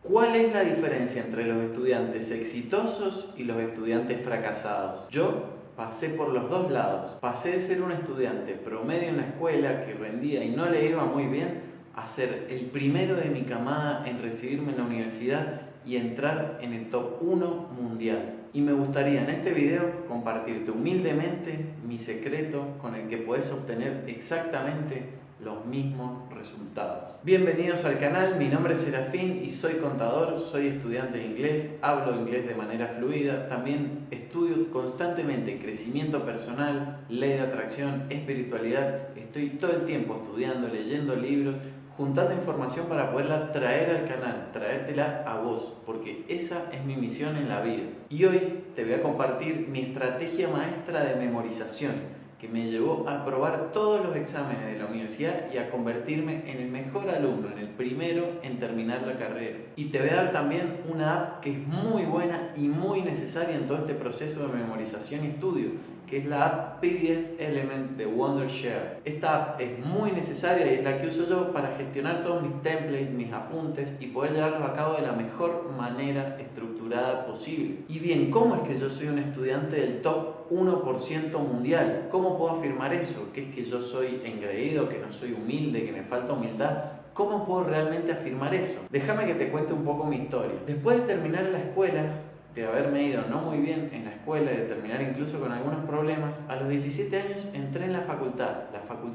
¿Cuál es la diferencia entre los estudiantes exitosos y los estudiantes fracasados? Yo pasé por los dos lados. Pasé de ser un estudiante promedio en la escuela que rendía y no le iba muy bien a ser el primero de mi camada en recibirme en la universidad y entrar en el top 1 mundial. Y me gustaría en este video compartirte humildemente mi secreto con el que puedes obtener exactamente los mismos resultados. Bienvenidos al canal, mi nombre es Serafín y soy contador, soy estudiante de inglés, hablo inglés de manera fluida, también estudio constantemente crecimiento personal, ley de atracción, espiritualidad, estoy todo el tiempo estudiando, leyendo libros, juntando información para poderla traer al canal, traértela a vos, porque esa es mi misión en la vida. Y hoy te voy a compartir mi estrategia maestra de memorización, que me llevó a aprobar todos los exámenes de la universidad y a convertirme en el mejor alumno, en el primero en terminar la carrera. Y te voy a dar también una app que es muy buena y muy necesaria en todo este proceso de memorización y estudio, que es la app PDF Element de Wondershare. Esta app es muy necesaria y es la que uso yo para gestionar todos mis templates, mis apuntes y poder llevarlos a cabo de la mejor manera estructurada posible. Y bien, ¿cómo es que yo soy un estudiante del top 1% mundial? ¿Cómo puedo afirmar eso? ¿Que es que yo soy engreído, que no soy humilde, que me falta humildad? ¿Cómo puedo realmente afirmar eso? Déjame que te cuente un poco mi historia. Después de terminar la escuela, de haberme ido no muy bien en la escuela, de terminar incluso con algunos problemas, a los 17 años entré en la Facultad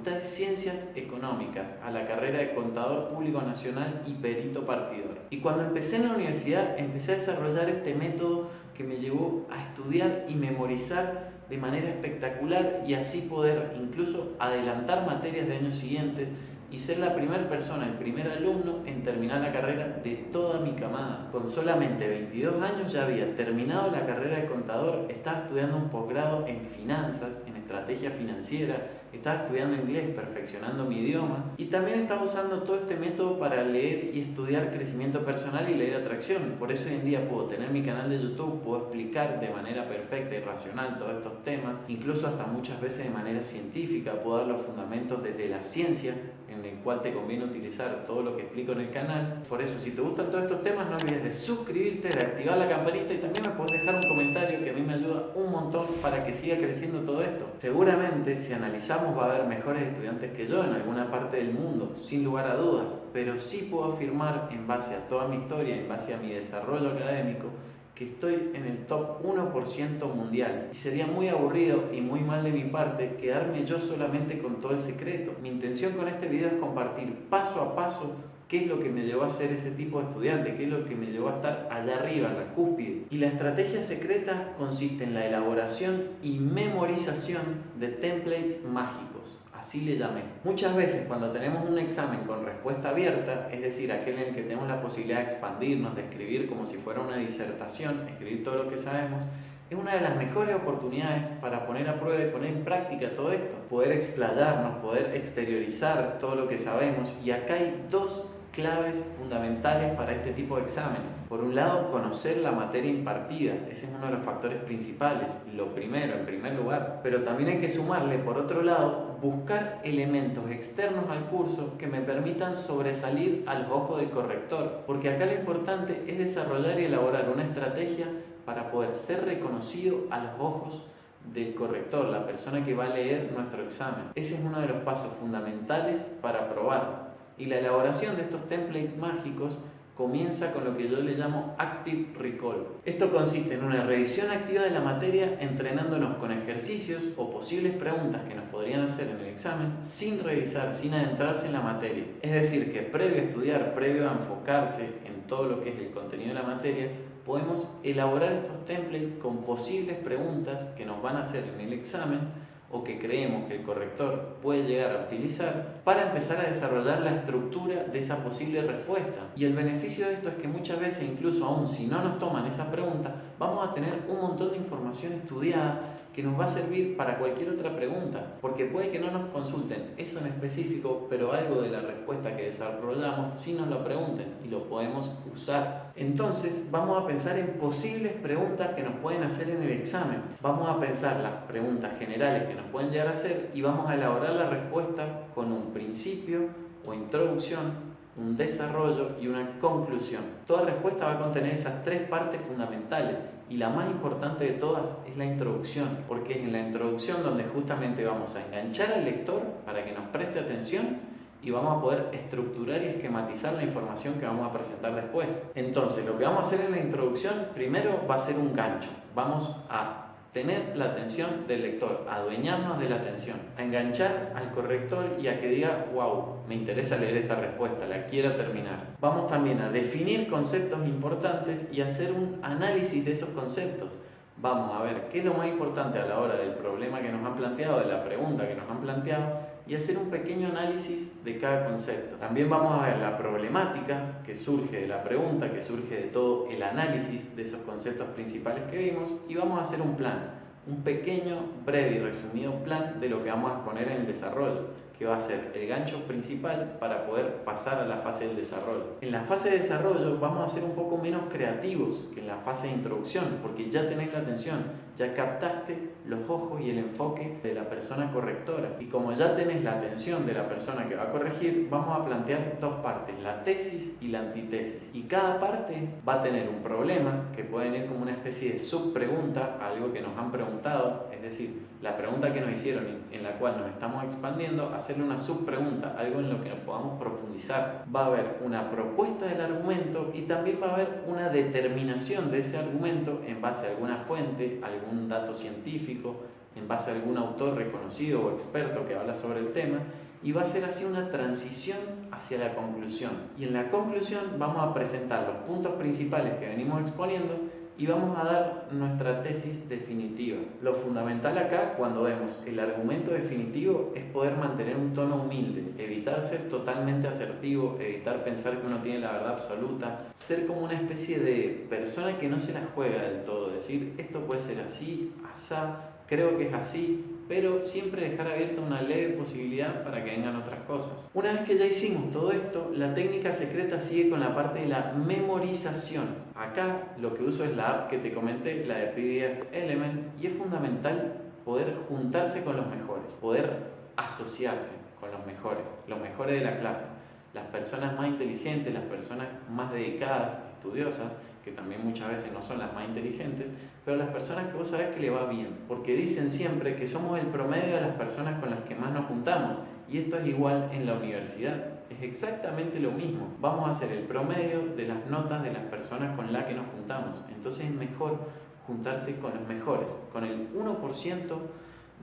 de Ciencias Económicas, a la carrera de Contador Público Nacional y Perito Partidor. Y cuando empecé en la universidad, empecé a desarrollar este método que me llevó a estudiar y memorizar de manera espectacular y así poder incluso adelantar materias de años siguientes y ser la primera persona, el primer alumno en terminar la carrera de toda mi camada. Con solamente 22 años ya había terminado la carrera de contador, estaba estudiando un posgrado en finanzas, en estrategia financiera, estaba estudiando inglés, perfeccionando mi idioma y también estaba usando todo este método para leer y estudiar crecimiento personal y ley de atracción. Por eso hoy en día puedo tener mi canal de YouTube, puedo explicar de manera perfecta y racional todos estos temas, incluso hasta muchas veces de manera científica, puedo dar los fundamentos desde la ciencia, en el cual te conviene utilizar todo lo que explico en el canal. Por eso, si te gustan todos estos temas, no olvides de suscribirte, de activar la campanita y también me puedes dejar un comentario que a mí me ayuda un montón para que siga creciendo todo esto. Seguramente, si analizamos, va a haber mejores estudiantes que yo en alguna parte del mundo, sin lugar a dudas, pero sí puedo afirmar, en base a toda mi historia, en base a mi desarrollo académico, que estoy en el top 1% mundial y sería muy aburrido y muy mal de mi parte quedarme yo solamente con todo el secreto. Mi intención con este video es compartir paso a paso qué es lo que me llevó a ser ese tipo de estudiante, qué es lo que me llevó a estar allá arriba, en la cúspide. Y la estrategia secreta consiste en la elaboración y memorización de templates mágicos. Así le llamé. Muchas veces cuando tenemos un examen con respuesta abierta, es decir, aquel en el que tenemos la posibilidad de expandirnos, de escribir como si fuera una disertación, escribir todo lo que sabemos, es una de las mejores oportunidades para poner a prueba y poner en práctica todo esto. Poder explayarnos, poder exteriorizar todo lo que sabemos. Y acá hay dos claves fundamentales para este tipo de exámenes. Por un lado, conocer la materia impartida. Ese es uno de los factores principales, lo primero, en primer lugar. Pero también hay que sumarle, por otro lado, buscar elementos externos al curso que me permitan sobresalir a los ojos del corrector. Porque acá lo importante es desarrollar y elaborar una estrategia para poder ser reconocido a los ojos del corrector, la persona que va a leer nuestro examen. Ese es uno de los pasos fundamentales para aprobar. Y la elaboración de estos templates mágicos comienza con lo que yo le llamo Active Recall. Esto consiste en una revisión activa de la materia, entrenándonos con ejercicios o posibles preguntas que nos podrían hacer en el examen sin revisar, sin adentrarse en la materia. Es decir, que previo a estudiar, previo a enfocarse en todo lo que es el contenido de la materia, podemos elaborar estos templates con posibles preguntas que nos van a hacer en el examen o que creemos que el corrector puede llegar a utilizar para empezar a desarrollar la estructura de esa posible respuesta. Y el beneficio de esto es que muchas veces, incluso aún si no nos toman esa pregunta, vamos a tener un montón de información estudiada que nos va a servir para cualquier otra pregunta, porque puede que no nos consulten eso en específico, pero algo de la respuesta que desarrollamos sí nos lo pregunten y lo podemos usar. Entonces vamos a pensar en posibles preguntas que nos pueden hacer en el examen. Vamos a pensar las preguntas generales que nos pueden llegar a hacer y vamos a elaborar la respuesta con un principio o introducción, un desarrollo y una conclusión. Toda respuesta va a contener esas tres partes fundamentales y la más importante de todas es la introducción, porque es en la introducción donde justamente vamos a enganchar al lector para que nos preste atención y vamos a poder estructurar y esquematizar la información que vamos a presentar después. Entonces, lo que vamos a hacer en la introducción primero va a ser un gancho. Vamos a tener la atención del lector, a adueñarnos de la atención, a enganchar al corrector y a que diga, wow, me interesa leer esta respuesta, la quiero terminar. Vamos también a definir conceptos importantes y hacer un análisis de esos conceptos. Vamos a ver qué es lo más importante a la hora del problema que nos han planteado, de la pregunta que nos han planteado, y hacer un pequeño análisis de cada concepto. También vamos a ver la problemática que surge de la pregunta, que surge de todo el análisis de esos conceptos principales que vimos, y vamos a hacer un plan, un pequeño, breve y resumido plan de lo que vamos a exponer en el desarrollo, que va a ser el gancho principal para poder pasar a la fase del desarrollo. En la fase de desarrollo vamos a ser un poco menos creativos que en la fase de introducción, porque ya tenés la atención, ya captaste los ojos y el enfoque de la persona correctora. Y como ya tenés la atención de la persona que va a corregir, vamos a plantear dos partes, la tesis y la antítesis. Y cada parte va a tener un problema que puede ir como una especie de subpregunta, algo que nos han preguntado, es decir, la pregunta que nos hicieron en la cual nos estamos expandiendo, hacerle una subpregunta, algo en lo que nos podamos profundizar. Va a haber una propuesta del argumento y también va a haber una determinación de ese argumento en base a alguna fuente, algún dato científico, en base a algún autor reconocido o experto que habla sobre el tema, y va a ser así una transición hacia la conclusión. Y en la conclusión vamos a presentar los puntos principales que venimos exponiendo y vamos a dar nuestra tesis definitiva. Lo fundamental acá, cuando vemos el argumento definitivo, es poder mantener un tono humilde, evitar ser totalmente asertivo, evitar pensar que uno tiene la verdad absoluta, ser como una especie de persona que no se la juega del todo, decir esto puede ser así, asá, creo que es así, pero siempre dejar abierta una leve posibilidad para que vengan otras cosas. Una vez que ya hicimos todo esto, la técnica secreta sigue con la parte de la memorización. Acá lo que uso es la app que te comenté, la de PDF Element, y es fundamental poder juntarse con los mejores, poder asociarse con los mejores de la clase, las personas más inteligentes, las personas más dedicadas, estudiosas, que también muchas veces no son las más inteligentes, pero las personas que vos sabés que le va bien, porque dicen siempre que somos el promedio de las personas con las que más nos juntamos, y esto es igual en la universidad, es exactamente lo mismo. Vamos a hacer el promedio de las notas de las personas con las que nos juntamos, entonces es mejor juntarse con los mejores, con el 1%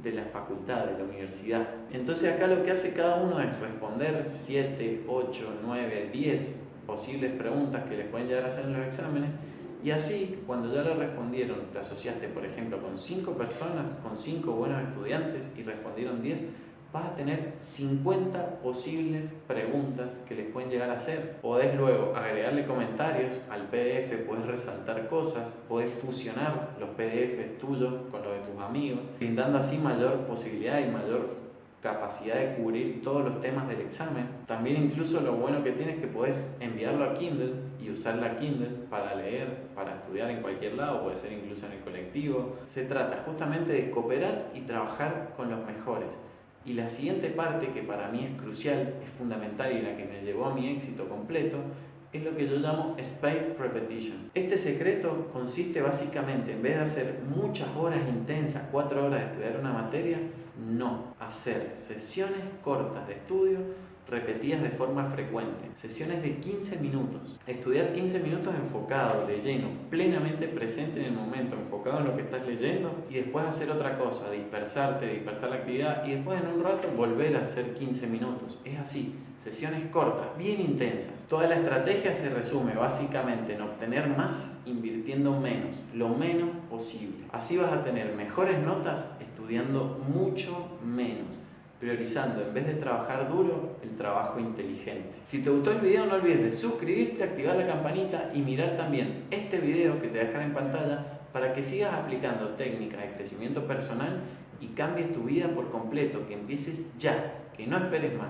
de la facultad, de la universidad. Entonces acá lo que hace cada uno es responder 7, 8, 9, 10 posibles preguntas que les pueden llegar a hacer en los exámenes, y así cuando ya lo respondieron, te asociaste por ejemplo con 5 personas, con 5 buenos estudiantes y respondieron 10, vas a tener 50 posibles preguntas que les pueden llegar a hacer. Podés luego agregarle comentarios al PDF, podés resaltar cosas, podés fusionar los PDF tuyos con los de tus amigos, brindando así mayor posibilidad y mayor capacidad de cubrir todos los temas del examen. También incluso lo bueno que tienes es que puedes enviarlo a Kindle y usar la Kindle para leer, para estudiar en cualquier lado, puede ser incluso en el colectivo. Se trata justamente de cooperar y trabajar con los mejores. Y la siguiente parte, que para mí es crucial, es fundamental y la que me llevó a mi éxito completo, es lo que yo llamo Spaced Repetition. Este secreto consiste básicamente, en vez de hacer muchas horas intensas, 4 horas de estudiar una materia, no, hacer sesiones cortas de estudio repetidas de forma frecuente, sesiones de 15 minutos, estudiar 15 minutos enfocado, de lleno, plenamente presente en el momento, enfocado en lo que estás leyendo, y después hacer otra cosa, dispersar la actividad y después en un rato volver a hacer 15 minutos. Es así, sesiones cortas, bien intensas. Toda la estrategia se resume básicamente en obtener más invirtiendo menos, lo menos posible. Así vas a tener mejores notas estudiando mucho menos, priorizando en vez de trabajar duro, el trabajo inteligente. Si te gustó el video, no olvides de suscribirte, activar la campanita y mirar también este video que te dejaré en pantalla para que sigas aplicando técnicas de crecimiento personal y cambies tu vida por completo, que empieces ya, que no esperes más.